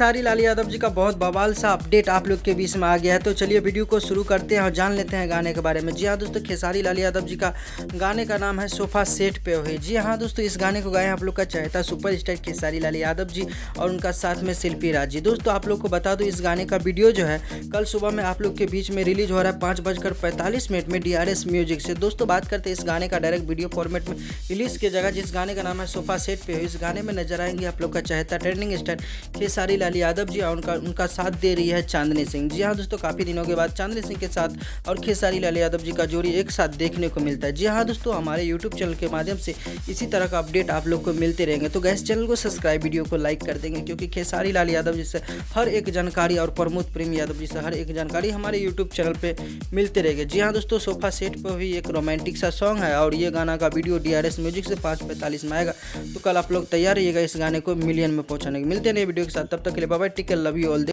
खेसारी लाल यादव जी का बहुत बवाल सा अपडेट आप लोग के बीच में आ गया है। तो चलिए वीडियो को शुरू करते हैं और जान लेते हैं गाने के बारे में। जी हाँ दोस्तों, खेसारी लाल यादव जी का गाने का नाम है सोफा सेट पे हुई। जी हाँ दोस्तों, इस गाने को गाए आप लोग का चहेता सुपरस्टार खेसारी लाल यादव जी और उनका साथ में शिल्पी राज जी। दोस्तों आप लोग को बता दो, इस गाने का वीडियो जो है कल सुबह में आप लोग के बीच में रिलीज हो रहा है 5:45 में DRS म्यूजिक से। दोस्तों बात करते हैं इस गाने का डायरेक्ट वीडियो फॉर्मेट में रिलीज की जगह, जिस गाने का नाम है सोफा सेट पे हुई। इस गाने में नजर आएंगे आप लोग का चहेता ट्रेंडिंग स्टार खेसारी लाल यादव जी और उनका साथ दे रही है चांदनी सिंह। जी हाँ दोस्तों, काफ़ी दिनों के बाद चांदनी सिंह के साथ और खेसारी लाल यादव जी का जोड़ी एक साथ देखने को मिलता है। जी हाँ दोस्तों, हमारे यूट्यूब चैनल के माध्यम से इसी तरह का अपडेट आप लोग को मिलते रहेंगे। तो गैस चैनल को सब्सक्राइब, वीडियो को लाइक कर देंगे, क्योंकि खेसारी लाल यादव जी से हर एक जानकारी और प्रमोद प्रेम यादव जी से हर एक जानकारी हमारे यूट्यूब चैनल पे मिलते रहेगी। जी हाँ दोस्तों, सोफा सेट पर भी एक रोमांटिक सा सॉन्ग है और ये गाना का वीडियो DRS म्यूजिक से 5:45 में आएगा। तो कल आप लोग तैयार रहिएगा इस गाने को मिलियन में पहुंचाने के। मिलते हैं नए वीडियो के साथ, तब तक के लिए bye bye, take care, love you all.